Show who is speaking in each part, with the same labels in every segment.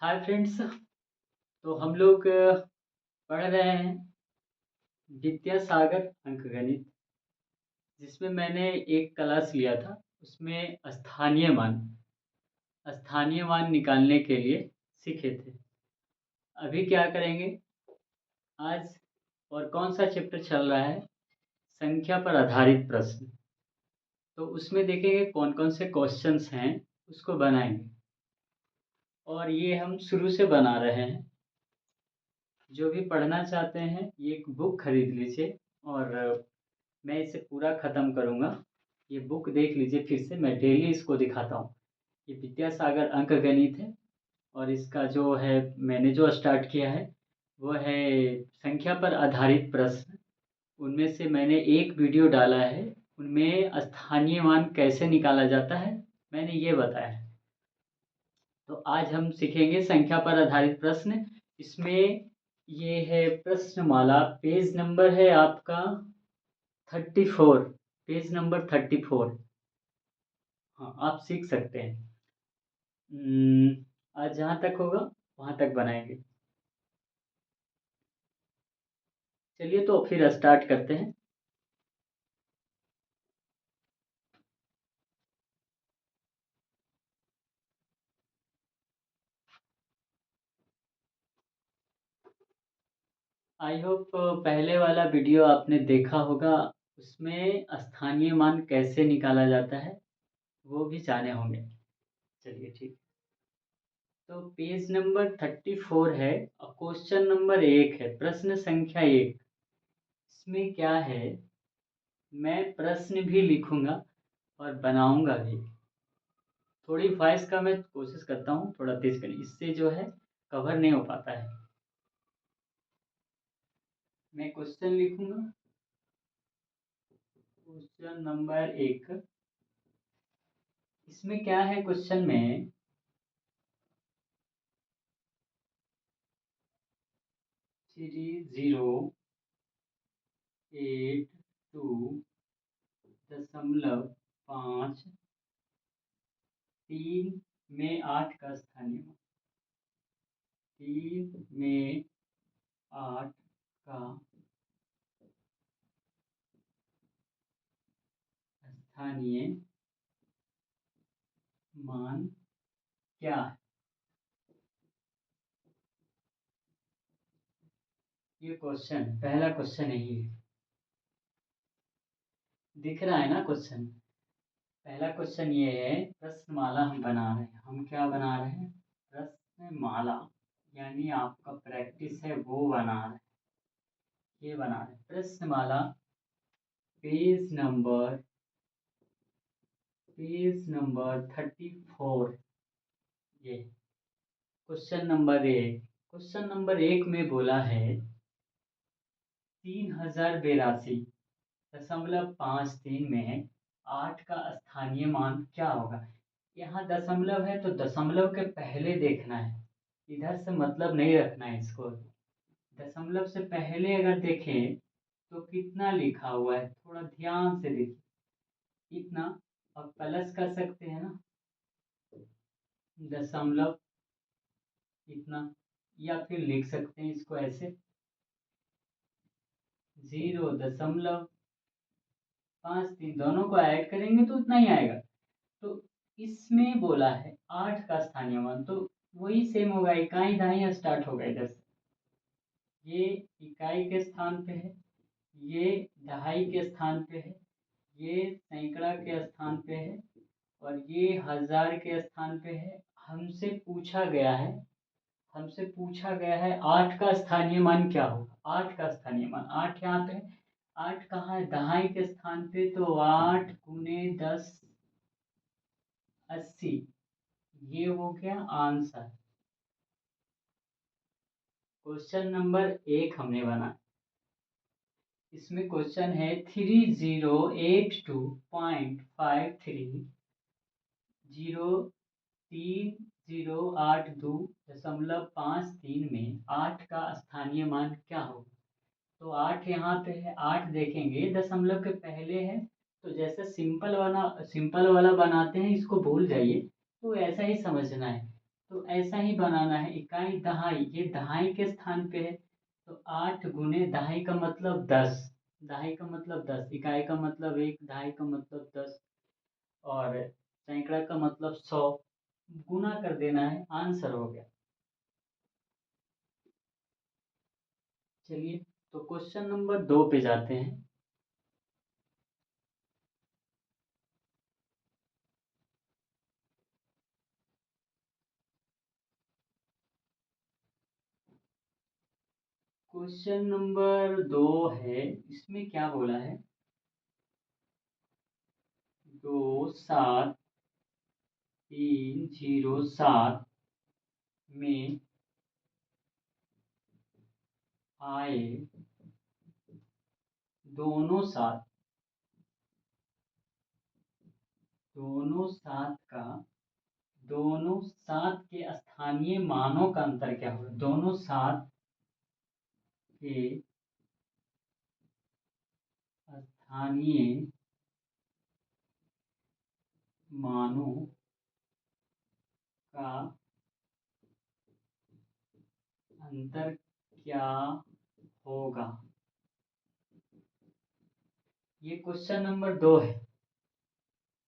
Speaker 1: Hi friends. तो हम लोग पढ़ रहे हैं विद्यासागर अंकगणित, जिसमें मैंने एक क्लास लिया था। उसमें स्थानीय मान निकालने के लिए सीखे थे। अभी क्या करेंगे आज, और कौन सा चैप्टर चल रहा है? संख्या पर आधारित प्रश्न। तो उसमें देखेंगे कौन कौन से क्वेश्चंस हैं, उसको बनाएंगे। और ये हम शुरू से बना रहे हैं। जो भी पढ़ना चाहते हैं ये एक बुक खरीद लीजिए, और मैं इसे पूरा ख़त्म करूँगा। ये बुक देख लीजिए फिर से, मैं डेली इसको दिखाता हूँ। ये विद्यासागर अंकगणित है, और इसका जो है मैंने जो स्टार्ट किया है वो है संख्या पर आधारित प्रश्न। उनमें से मैंने एक वीडियो डाला है, उनमें स्थानीय मान कैसे निकाला जाता है मैंने ये बताया है। तो आज हम सीखेंगे संख्या पर आधारित प्रश्न। इसमें ये है प्रश्नमाला, पेज नंबर है आपका 34, पेज नंबर 34। हाँ, आप सीख सकते हैं। आज जहाँ तक होगा वहाँ तक बनाएंगे। चलिए तो फिर स्टार्ट करते हैं। आई होप पहले वाला वीडियो आपने देखा होगा, उसमें स्थानीय मान कैसे निकाला जाता है वो भी जाने होंगे। चलिए ठीक। तो पेज नंबर 34 है, और क्वेश्चन नंबर 1 है, प्रश्न संख्या 1। इसमें क्या है, मैं प्रश्न भी लिखूंगा और बनाऊंगा भी। थोड़ी वॉइस का मैं कोशिश करता हूँ थोड़ा तेज करें, इससे जो है कवर नहीं हो पाता है। मैं क्वेश्चन लिखूंगा, क्वेश्चन नंबर 1। इसमें क्या है क्वेश्चन में, 3082.5 में 8 का स्थानीय मान, 3 में 8 का स्थानीय मान क्या है? ये क्वेश्चन, पहला क्वेश्चन यही है। दिख रहा है ना क्वेश्चन? पहला क्वेश्चन ये है, प्रश्नमाला हम बना रहे हैं। हम क्या बना रहे हैं? प्रश्नमाला, यानी आपका प्रैक्टिस है वो बना रहे हैं। ये बना रहे हैं प्रश्नमाला, पेज नंबर 34। ये क्वेश्चन नंबर 1 में बोला है 3082.53 में 8 का स्थानीय मान क्या होगा। यहाँ दशमलव है तो दशमलव के पहले देखना है, इधर से मतलब नहीं रखना है इसको। दशमलव से पहले अगर देखें तो कितना लिखा हुआ है, थोड़ा ध्यान से देखिए। इतना, अब प्लस कर सकते हैं ना, दशमलव इतना, या फिर लिख सकते हैं इसको ऐसे 0.53, दोनों को ऐड करेंगे तो उतना ही आएगा। तो इसमें बोला है 8 का स्थानीय मान, तो वही सेम होगा, इकाई दहाई स्टार्ट होगा इधर से। ये इकाई के स्थान पे है, ये दहाई के स्थान पे है, ये सैकड़ा के स्थान पे है, और ये हजार के स्थान पे है। हमसे पूछा गया है हमसे पूछा गया है 8 का स्थानीय मान क्या होगा। 8 का स्थानीय मान, 8 यहाँ पे है, 8 कहाँ है? दहाई के स्थान पे, तो 8 गुने 10 80। ये हो गया आंसर। क्वेश्चन नंबर 1 हमने बना। इसमें क्वेश्चन है 3082.53, 03082.53 में 8 का स्थानीय मान क्या होगा। तो 8 यहाँ पे है, 8 देखेंगे दशमलव के पहले है, तो जैसे सिंपल वाला बनाते हैं, इसको भूल जाइए। तो ऐसा ही समझना है। तो ऐसा ही बनाना है। इकाई दहाई, ये दहाई के स्थान पे है, तो 8 गुने दहाई का मतलब 10, दहाई का मतलब 10, इकाई का मतलब 1, दहाई का मतलब 10, और सैकड़ा का मतलब 100। गुना कर देना है, आंसर हो गया। चलिए, तो क्वेश्चन नंबर 2 पे जाते हैं। क्वेश्चन नंबर 2 है, इसमें क्या बोला है, 27307 में आए दोनों सात, दोनों सात का, दोनों सात के स्थानीय मानों का अंतर क्या होगा, दोनों सात के स्थानीय मानों का अंतर क्या होगा। ये क्वेश्चन नंबर 2 है,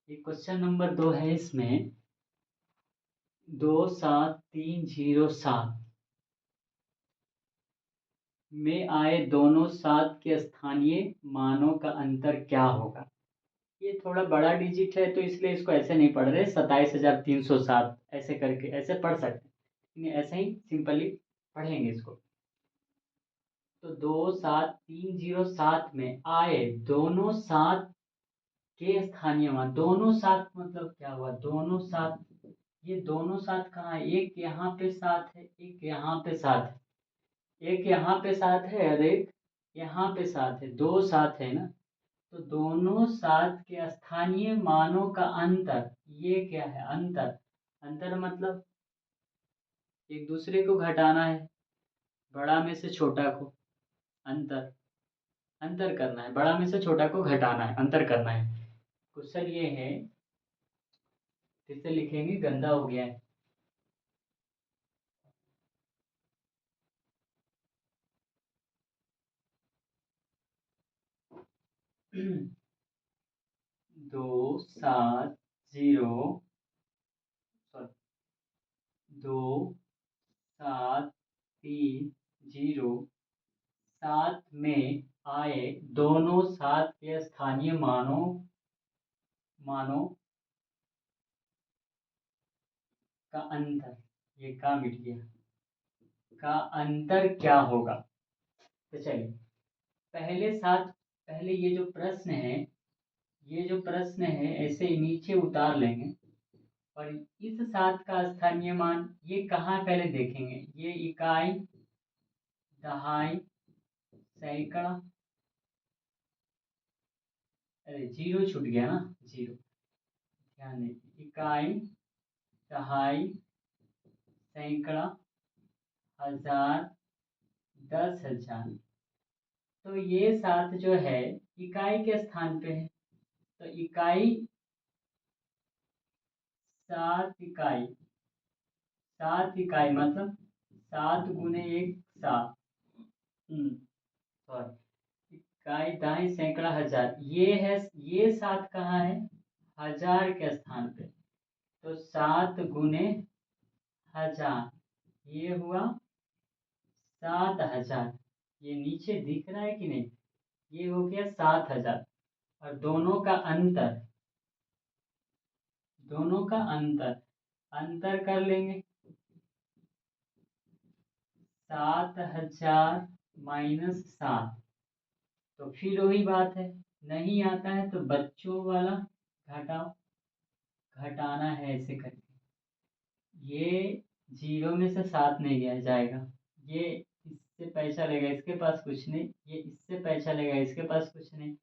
Speaker 1: ये क्वेश्चन नंबर 2 है। इसमें 27307 में आए दोनों सात के स्थानीय मानों का अंतर क्या होगा। ये थोड़ा बड़ा डिजिट है, तो इसलिए इसको ऐसे नहीं पढ़ रहे, 27,307 ऐसे करके ऐसे पढ़ सकते हैं, लेकिन ऐसे ही सिंपली पढ़ेंगे इसको। तो 27307 में आए दोनों सात के स्थानीय मान, दोनों सात मतलब क्या हुआ, दोनों सात, ये दोनों सात कहाँ है, एक यहाँ पे सात है, एक यहाँ पे सात है, एक यहाँ पे सात है और एक यहाँ पे सात है, दो सात है ना। तो दोनों सात के स्थानीय मानों का अंतर, ये क्या है, अंतर, अंतर मतलब एक दूसरे को घटाना है, बड़ा में से छोटा को, अंतर, अंतर करना है, बड़ा में से छोटा को घटाना है, अंतर करना है। क्वेश्चन ये है, फिर से लिखेंगे, गंदा हो गया है। दो सात जीरो, सॉरी, दो सात तीन जीरो सात में आए दोनों सात के स्थानीय मानों, मानों का अंतर, ये का मिट गया, का अंतर क्या होगा। तो चलिए, पहले सात, पहले ये जो प्रश्न है, ये जो प्रश्न है ऐसे नीचे उतार लेंगे, और इस सात का स्थानीय मान ये कहाँ पहले देखेंगे, ये इकाई, दहाई, सैकड़ा, अरे जीरो छूट गया ना, जीरो, ध्यान दीजिए, इकाई, दहाई, सैकड़ा, हजार, 10,000। तो ये सात जो है इकाई के स्थान पे है, तो इकाई, सात इकाई, सात इकाई मतलब 7 गुने 1 7, सॉरी, इकाई दाई सैकड़ा हजार, ये है, ये सात कहाँ है, हजार के स्थान पे, तो 7 गुने 1000, ये हुआ 7,000। ये नीचे दिख रहा है कि नहीं, ये हो गया 7,000, और दोनों का अंतर, दोनों का अंतर, अंतर कर लेंगे, 7,000 माइनस 7, तो फिर वही बात है, नहीं आता है तो बच्चों वाला घटाओ, घटाना है ऐसे करके, ये जीरो में से सात नहीं गया जाएगा, ये इससे पैसा लेगा, इसके पास कुछ नहीं, ये इससे पैसा लेगा, इसके पास कुछ नहीं,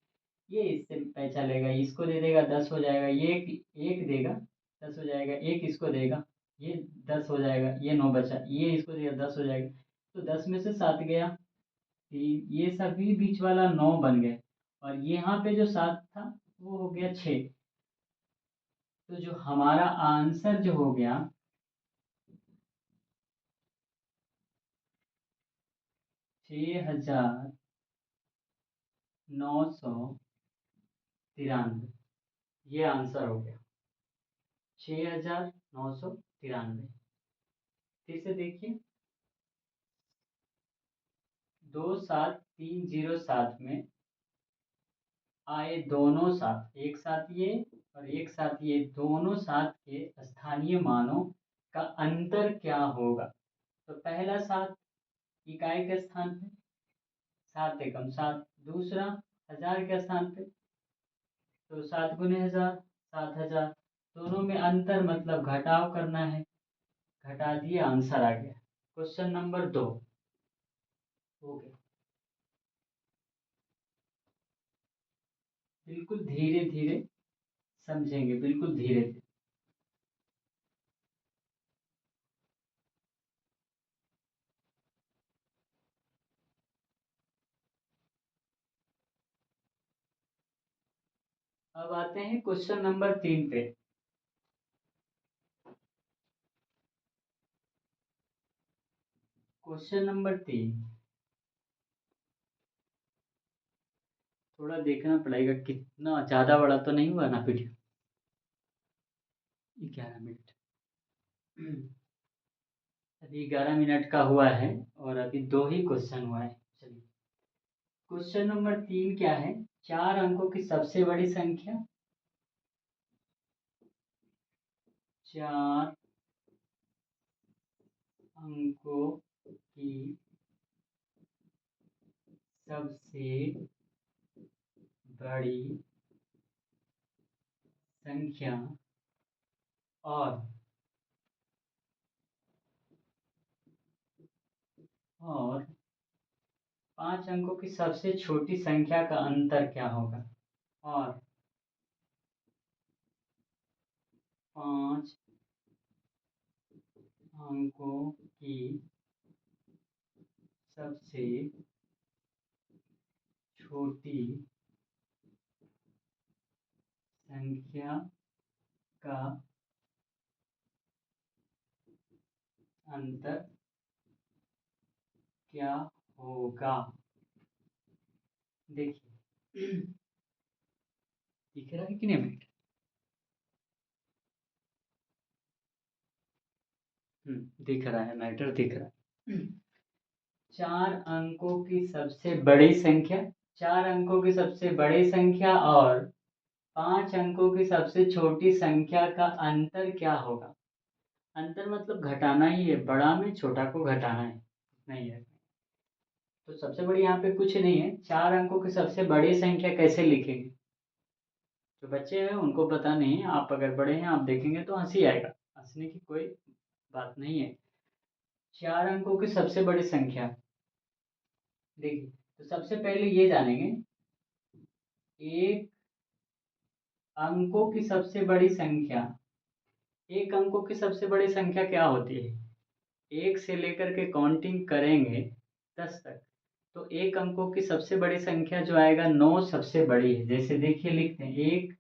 Speaker 1: ये इससे पैसा लेगा, इसको दे देगा, 10 हो जाएगा, ये एक देगा, 10 हो जाएगा, एक इसको देगा, ये 10 हो जाएगा, ये 9 बचा, ये इसको देगा, 10 हो जाएगा, तो 10 में से 7 गया, तीन, ये सभी बीच वाला 9 बन गए, और यहाँ पे जो 7 था वो हो गया 6। तो जो हमारा आंसर जो हो गया, 6,993, ये आंसर हो गया 6,993। फिर से देखिए 27307 में आए दोनों साथ, एक साथ ये और एक साथ ये, दोनों साथ के स्थानीय मानों का अंतर क्या होगा। तो पहला सात इकाई के स्थान पे, 7 एकम 7। दूसरा हजार के स्थान पे, तो 7 × 1000, 7,000। दोनों में अंतर मतलब घटाव करना है, घटा दिए आंसर आ गया। क्वेश्चन नंबर 2 हो गया। बिल्कुल धीरे धीरे समझेंगे, बिल्कुल धीरे धीरे। अब आते हैं क्वेश्चन नंबर 3 पे। क्वेश्चन नंबर 3 थोड़ा देखना पड़ेगा, कितना ज़्यादा बड़ा तो नहीं हुआ ना वीडियो। 11 मिनट, अभी 11 मिनट का हुआ है और अभी 2 ही क्वेश्चन हुआ है। चलिए क्वेश्चन नंबर 3 क्या है। 4 अंकों की सबसे बड़ी संख्या, 4 अंकों की सबसे बड़ी संख्या और 5 अंकों की सबसे छोटी संख्या का अंतर क्या होगा। और 5 अंकों की सबसे छोटी संख्या का अंतर क्या होगा। देखिए दिख रहा है कि नहीं बेटा। दिख रहा है, मैटर दिख रहा है। 4 अंकों की सबसे बड़ी संख्या, 4 अंकों की सबसे बड़ी संख्या और 5 अंकों की सबसे छोटी संख्या का अंतर क्या होगा। अंतर मतलब घटाना ही है, बड़ा में छोटा को घटाना है, नहीं है। तो सबसे बड़ी यहाँ पे कुछ नहीं है। 4 अंकों की सबसे बड़ी संख्या कैसे लिखेंगे। जो बच्चे हैं उनको पता नहीं है, आप अगर बड़े हैं आप देखेंगे तो हंसी आएगा, हंसने की कोई बात नहीं है। 4 अंकों की सबसे बड़ी संख्या, देखिए तो सबसे पहले ये जानेंगे, एक अंकों की सबसे बड़ी संख्या, एक अंकों की सबसे बड़ी संख्या क्या होती है। एक से लेकर के काउंटिंग करेंगे 10 तक, तो एक अंकों की सबसे बड़ी संख्या जो आएगा 9 सबसे बड़ी है। जैसे देखिए लिखते हैं 1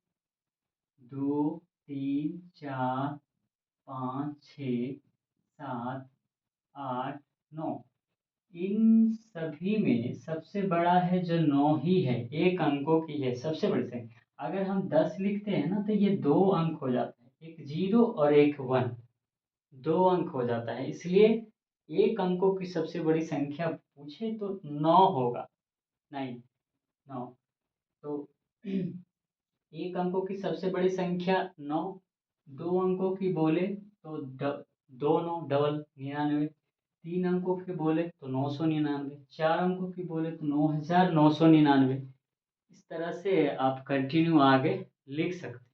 Speaker 1: 2 3 4 5 6 7 8 9, इन सभी में सबसे बड़ा है जो 9 ही है, एक अंकों की है सबसे बड़ी संख्या। अगर हम 10 लिखते हैं ना तो ये 2 अंक हो जाता है, एक 0 और एक 1, 2 अंक हो जाता है। इसलिए एक अंकों की सबसे बड़ी संख्या पूछे तो 9 होगा, नहीं 9। तो एक अंकों की सबसे बड़ी संख्या 9, 2 अंकों की बोले तो 2 9 डबल 99, 3 अंकों की बोले तो 999, 4 अंकों की बोले तो 9,999। इस तरह से आप कंटिन्यू आगे लिख सकते हैं।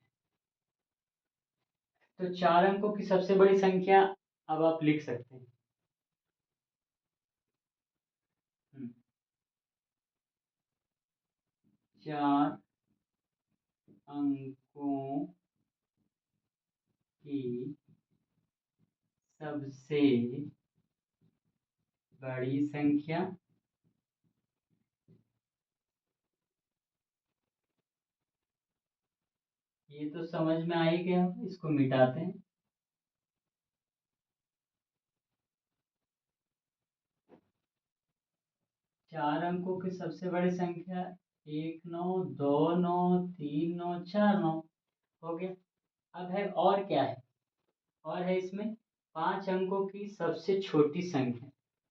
Speaker 1: तो 4 अंकों की सबसे बड़ी संख्या अब आप लिख सकते हैं। हम्म, 4 अंकों की सबसे बड़ी संख्या, ये तो समझ में आ ही गया, इसको मिटाते हैं। 4 अंकों की सबसे बड़ी संख्या 1 9 2 9 3 9 4 9 हो गया। अब है और क्या है, और है इसमें 5 अंकों की सबसे छोटी संख्या।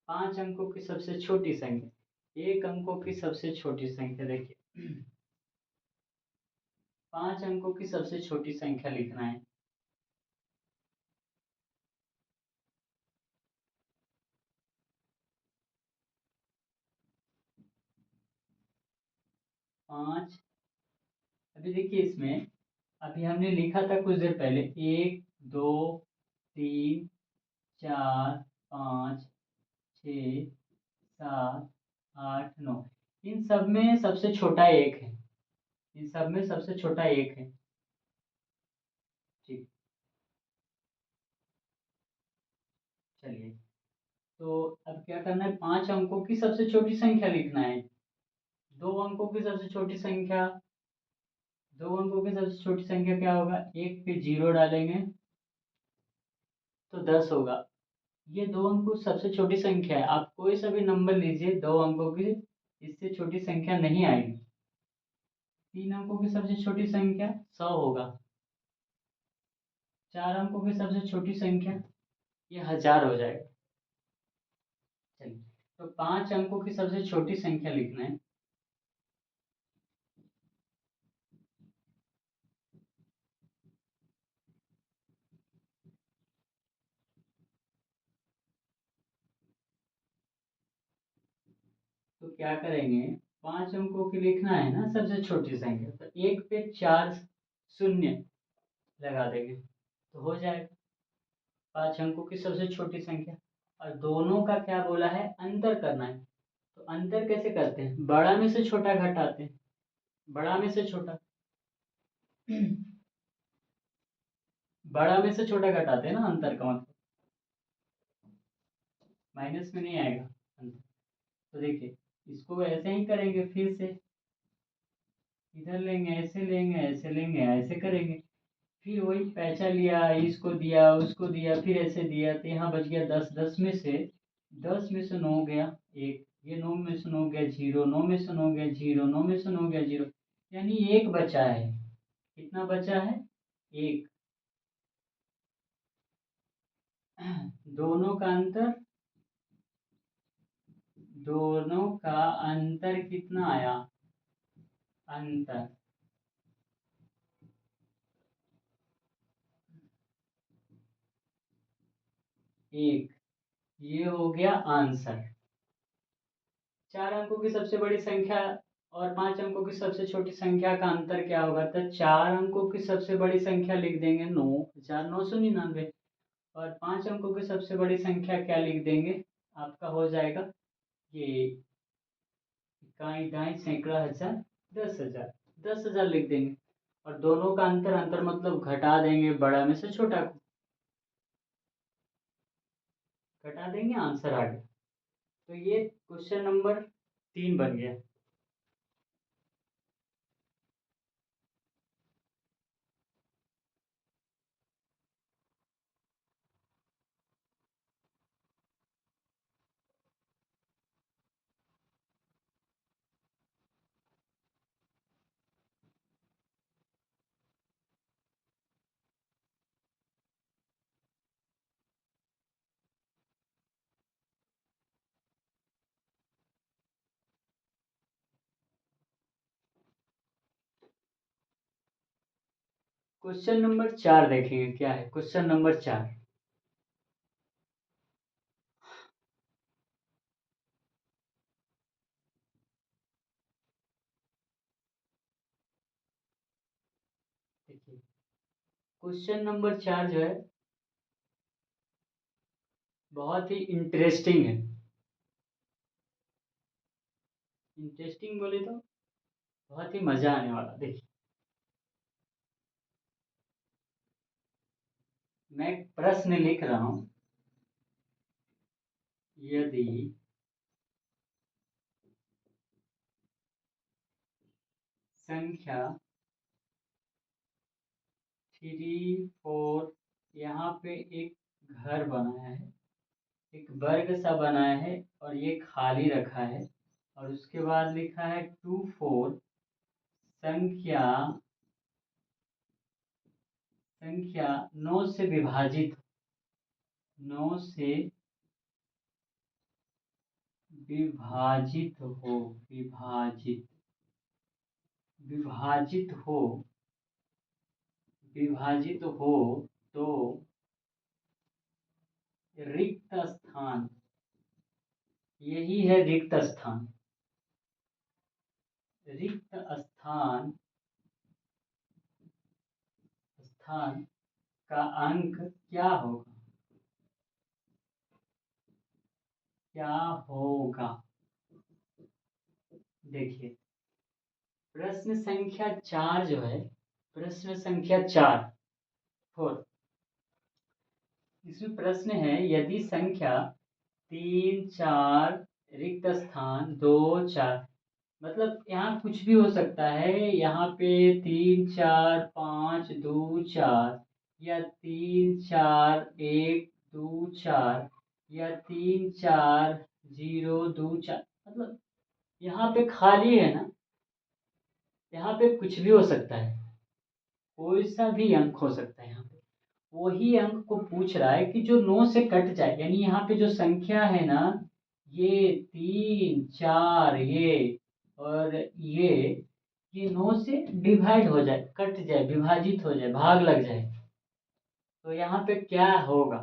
Speaker 1: 5 अंकों की सबसे छोटी संख्या, 1 अंकों की सबसे छोटी संख्या। देखिए 5 अंकों की सबसे छोटी संख्या लिखना है। पाँच, अभी देखिए इसमें अभी हमने लिखा था कुछ देर पहले 1 2 3 4 5 6 7 8 9। इन सब में सबसे छोटा एक है, इन सब में सबसे छोटा एक है। ठीक, चलिए तो अब क्या करना है, 5 अंकों की सबसे छोटी संख्या लिखना है। 2 अंकों की सबसे छोटी संख्या, 2 अंकों की सबसे छोटी संख्या क्या होगा, एक पे जीरो डालेंगे तो 10 होगा। ये 2 अंकों सबसे छोटी संख्या है, आप कोई सा भी नंबर लीजिए 2 अंकों की, इससे छोटी संख्या नहीं आएगी। 3 अंकों की सबसे छोटी संख्या 100 होगा। 4 अंकों की सबसे छोटी संख्या ये 1000 हो जाएगा। चलिए तो 5 अंकों की सबसे छोटी संख्या लिखना है। तो क्या करेंगे, 5 अंकों की लिखना है ना सबसे छोटी संख्या, तो एक पे 4 शून्य लगा देंगे तो हो जाएगा 5 अंकों की सबसे छोटी संख्या। और दोनों का क्या बोला है, अंतर करना है। तो अंतर कैसे करते हैं, बड़ा में से छोटा घटाते हैं, बड़ा में से छोटा बड़ा में से छोटा घटाते हैं ना, अंतर का मतलब माइनस में नहीं आएगा अंतर। तो देखिए इसको ऐसे ही करेंगे, फिर से इधर लेंगे, ऐसे लेंगे, ऐसे लेंगे, ऐसे करेंगे। फिर वही पैसा लिया, इसको दिया, उसको दिया, फिर ऐसे दिया, तो यहाँ बच गया 10। 10 में से 9 गया एक, ये 9 में से 9 गया जीरो, 9 में से 9 गया जीरो, 9 में से 9 गया जीरो, यानी एक बचा है। कितना बचा है, एक। दोनों का अंतर, दोनों का अंतर कितना आया, अंतर एक, ये हो गया आंसर। 4 अंकों की सबसे बड़ी संख्या और 5 अंकों की सबसे छोटी संख्या का अंतर क्या होगा, तो 4 अंकों की सबसे बड़ी संख्या लिख देंगे 9,999, और 5 अंकों की सबसे बड़ी संख्या क्या लिख देंगे, आपका हो जाएगा ये इकाई दाई सैकड़ा हजार 10,000, 10,000 लिख देंगे। और दोनों का अंतर, अंतर मतलब घटा देंगे बड़ा में से छोटा को, घटा देंगे, आंसर आ गया। तो ये क्वेश्चन नंबर 3 बन गया। क्वेश्चन नंबर 4 देखेंगे क्या है, क्वेश्चन नंबर 4। देखिए क्वेश्चन नंबर 4 जो है बहुत ही इंटरेस्टिंग है। इंटरेस्टिंग बोले तो बहुत ही मजा आने वाला। देखिए मैं एक प्रश्न लिख रहा हूं, यदि संख्या 3 4, यहाँ पे एक घर बनाया है, एक वर्ग सा बनाया है और ये खाली रखा है, और उसके बाद लिखा है 2 4 संख्या 9 से विभाजित 9 से विभाजित हो विभाजित हो तो रिक्त स्थान, यही है रिक्त स्थान। रिक्त स्थान का अंक क्या होगा? देखिए, प्रश्न संख्या 4 जो है, प्रश्न संख्या 4 इसमें प्रश्न है, यदि संख्या 3 4 रिक्त स्थान 2 4, मतलब यहाँ कुछ भी हो सकता है। यहाँ पे 3 4 5 2 4 या 3 4 1 2 4 या 3 4 0 2 4, मतलब यहाँ पे खाली है ना, यहाँ पे कुछ भी हो सकता है, कोई सा भी अंक हो सकता है। यहाँ पे वही अंक को पूछ रहा है कि जो 9 से कट जाए, यानी यहाँ पे जो संख्या है ना, ये 3 4 ये और ये 9 से डिवाइड हो जाए, कट जाए, विभाजित हो जाए, भाग लग जाए, तो यहाँ पे क्या होगा?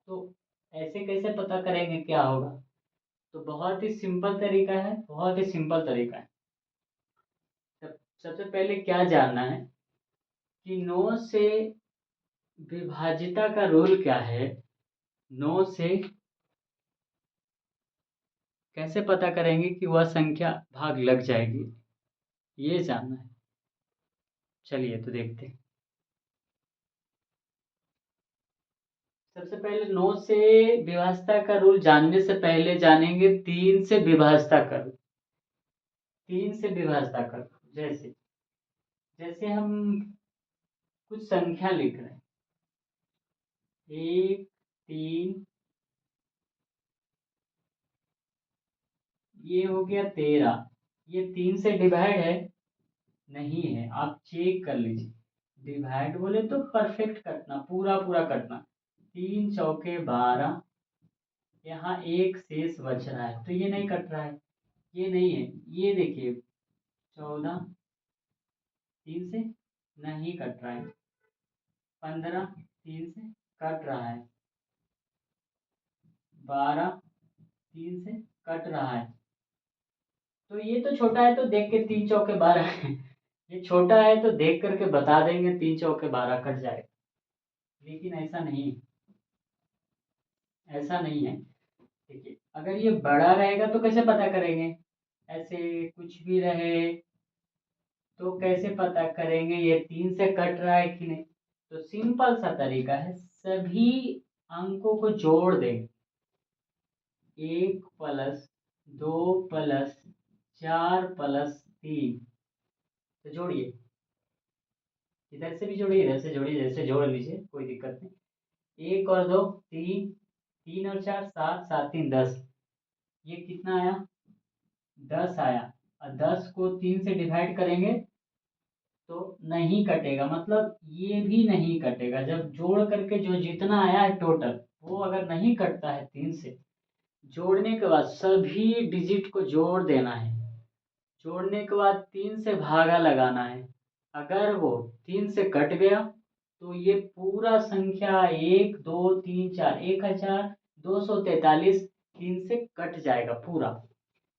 Speaker 1: तो ऐसे कैसे पता करेंगे क्या होगा? तो बहुत ही सिंपल तरीका है, बहुत ही सिंपल तरीका है। सबसे पहले क्या जानना है कि 9 से विभाजिता का रूल क्या है। 9 से कैसे पता करेंगे कि वह संख्या भाग लग जाएगी, ये जानना है। चलिए तो देखते हैं। सबसे पहले 9 से विभाजता का रूल जानने से पहले जानेंगे 3 से विभाजता का रूल। 3 से विभाजता का रूल, जैसे जैसे हम कुछ संख्या लिख रहे हैं, 1 3, ये हो गया 13, ये 3 से डिवाइड है? नहीं है, आप चेक कर लीजिए। डिवाइड बोले तो परफेक्ट कटना, पूरा पूरा कटना। 3 चौके 12, यहाँ एक शेष बच रहा है, तो ये नहीं कट रहा है, ये नहीं है। ये देखिए 14, 3 से नहीं कट रहा है। 15, 3 से कट रहा है। 12, 3 से कट रहा है। तो ये तो छोटा है, तो देख के 3 चौके 12 ये छोटा है तो देख करके बता देंगे 3 चौके 12 कट जाएगा, लेकिन ऐसा नहीं है। देखिए, अगर ये बड़ा रहेगा तो कैसे पता करेंगे? ऐसे कुछ भी रहे तो कैसे पता करेंगे ये 3 से कट रहा है कि नहीं? तो सिंपल सा तरीका है, सभी अंकों को जोड़ देंगे। 1 प्लस 2 प्लस 4 प्लस 3, तो जोड़िए, इधर से भी जोड़िए, इधर से जोड़िए, जैसे जोड़ लीजिए, कोई दिक्कत नहीं। 1 और 2 3, 3 और 4 7, 7 3 10, ये कितना आया? 10 आया। और 10 को 3 से डिवाइड करेंगे तो नहीं कटेगा, मतलब ये भी नहीं कटेगा। जब जोड़ करके जो जितना आया है टोटल, वो अगर नहीं कटता है 3 से, जोड़ने के बाद सभी डिजिट को जोड़ देना है। जोड़ने के बाद 3 से भागा लगाना है। अगर वो 3 से कट गया तो ये पूरा संख्या 1 2 3 4 1243 3 से कट जाएगा पूरा।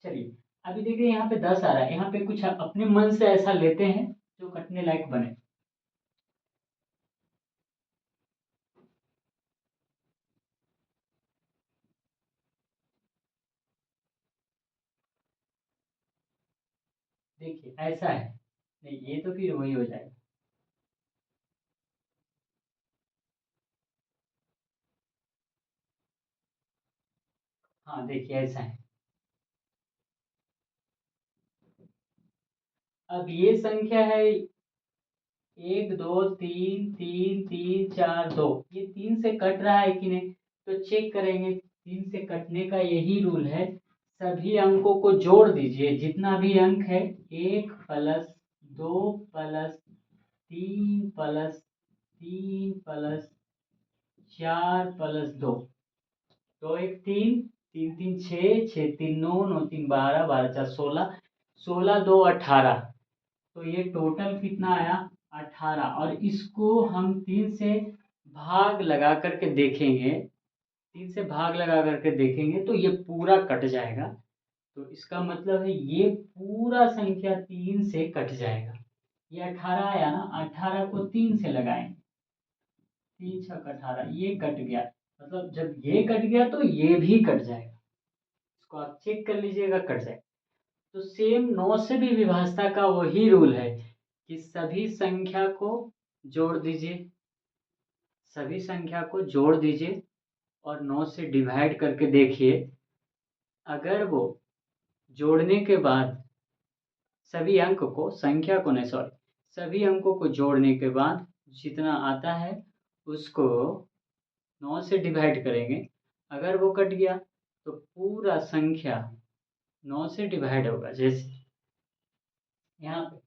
Speaker 1: चलिए, अभी देखिए यहाँ पे 10 आ रहा है, यहाँ पे कुछ अपने मन से ऐसा लेते हैं जो कटने लायक बने। देखिए ऐसा है, नहीं ये तो फिर वही हो जाएगा। हाँ देखिए ऐसा है। अब ये संख्या है 1 2 3 3 3 4 2, ये 3 से कट रहा है कि नहीं? तो चेक करेंगे, 3 से कटने का यही रूल है, सभी अंकों को जोड़ दीजिए, जितना भी अंक है 1 plus 2 plus 3 plus 3 plus 4 plus 2, 2 1 3, 3 3 6, 6 3 9, 9 3 12, 12 4 16, 16 2 18। तो ये टोटल कितना आया 18। और इसको हम 3 से भाग लगा करके देखेंगे, 3 से भाग लगा करके देखेंगे तो ये पूरा कट जाएगा। तो इसका मतलब है ये पूरा संख्या 3 से कट जाएगा। ये 18 आया ना, 18 को 3 से लगाएंगे, 3 छक 18, ये कट गया। मतलब जब ये कट गया तो ये भी कट जाएगा, इसको आप चेक कर लीजिएगा, कट जाएगा। तो सेम 9 से भी विभाज्यता का वही रूल है कि सभी संख्या को जोड़ दीजिए, सभी संख्या को जोड़ दीजिए और 9 से डिवाइड करके देखिए। अगर वो जोड़ने के बाद सभी अंक को, संख्या को नहीं सॉरी, सभी अंकों को जोड़ने के बाद जितना आता है उसको 9 से डिवाइड करेंगे। अगर वो कट गया तो पूरा संख्या 9 से डिवाइड होगा। जैसे यहाँ पे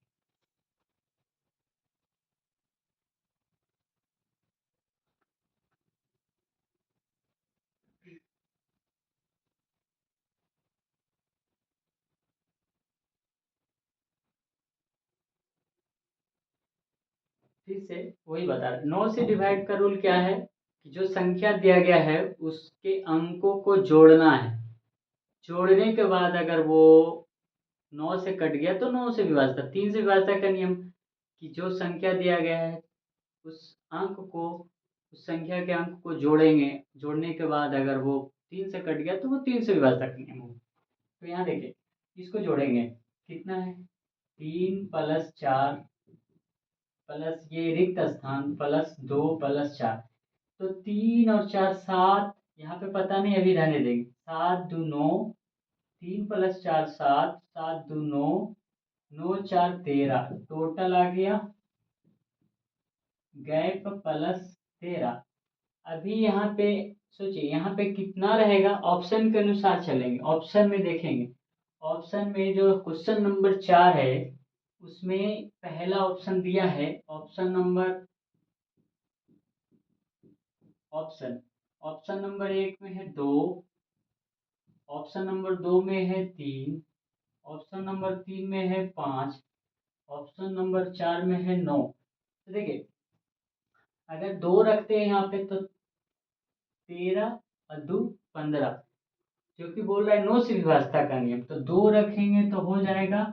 Speaker 1: फिर से वही बता रहे, 9 से डिवाइड का रूल क्या है कि जो संख्या दिया गया है उसके अंकों को जोड़ना है। जोड़ने के बाद अगर वो 9 से कट गया तो 9 से विभाज्यता, 3 से विभाज्यता का नियम कि जो संख्या दिया गया है उस अंक को, उस संख्या के अंक को जोड़ेंगे, जोड़ने के बाद अगर वो 3 से कट गया तो वो 3 से विभाज्यता का नियम होगा। तो यहाँ देखिए इसको जोड़ेंगे, कितना है 3 प्लस 4 प्लस ये रिक्त स्थान प्लस 2 प्लस 4, तो 3 और 4 7, यहाँ पे पता नहीं अभी रहने देंगे, 7 2 9, 3 प्लस 4 7, 7 2 9, 9 4 13, टोटल आ गया गैप प्लस 13। अभी यहाँ पे सोचिए यहाँ पे कितना रहेगा, ऑप्शन के अनुसार चलेंगे, ऑप्शन में देखेंगे। ऑप्शन में जो क्वेश्चन नंबर 4 है उसमें पहला ऑप्शन दिया है, ऑप्शन ऑप्शन नंबर 1 में है 2, ऑप्शन नंबर 2 में है 3, ऑप्शन नंबर 3 में है 5, ऑप्शन नंबर 4 में है 9। तो देखिए अगर 2 रखते हैं यहाँ पे तो 13 और 2 15, क्योंकि बोल रहा है 9 से विभाज्यता का नियम, तो 2 रखेंगे तो हो जाएगा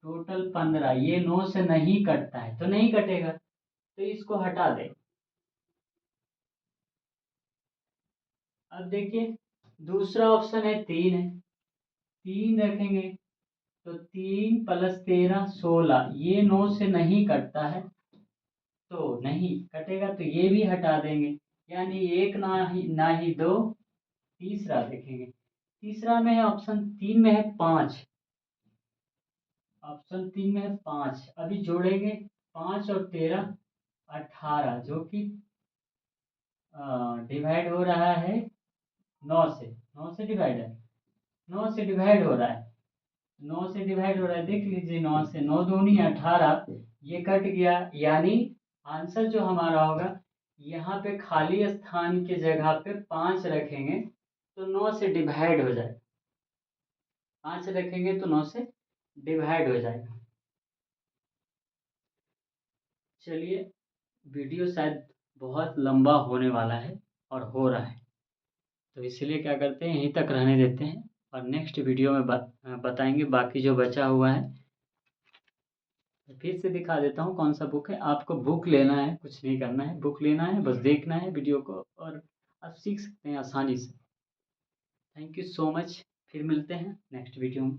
Speaker 1: टोटल 15। ये 9 से नहीं कटता है तो नहीं कटेगा, तो इसको हटा दें। अब देखिए दूसरा ऑप्शन है 3 है, 3 रखेंगे तो 3 प्लस 13 16, ये 9 से नहीं कटता है तो नहीं कटेगा, तो ये भी हटा देंगे। यानी एक ना ही दो। तीसरा देखेंगे, तीसरा में है ऑप्शन 3 में है 5, ऑप्शन 3 में है 5। अभी जोड़ेंगे 5 और 13 18, जो कि डिवाइड हो रहा है 9 से, 9 से डिवाइड है, 9 से डिवाइड हो रहा है, 9 से डिवाइड हो रहा है, देख लीजिए 9 से, 9 दूनी 18, ये कट गया। यानी आंसर जो हमारा होगा, यहाँ पे खाली स्थान की जगह पे 5 रखेंगे तो 9 से डिवाइड हो जाएगा, 5 रखेंगे तो 9 से डिवाइड हो जाएगा। चलिए वीडियो शायद बहुत लंबा होने वाला है और हो रहा है, तो इसलिए क्या करते हैं यहीं तक रहने देते हैं और नेक्स्ट वीडियो में बताएंगे बाकी जो बचा हुआ है। फिर से दिखा देता हूँ कौन सा बुक है। आपको बुक लेना है, कुछ नहीं करना है, बुक लेना है, बस देखना है वीडियो को और आप सीख सकते हैं आसानी से। थैंक यू सो मच, फिर मिलते हैं नेक्स्ट वीडियो में।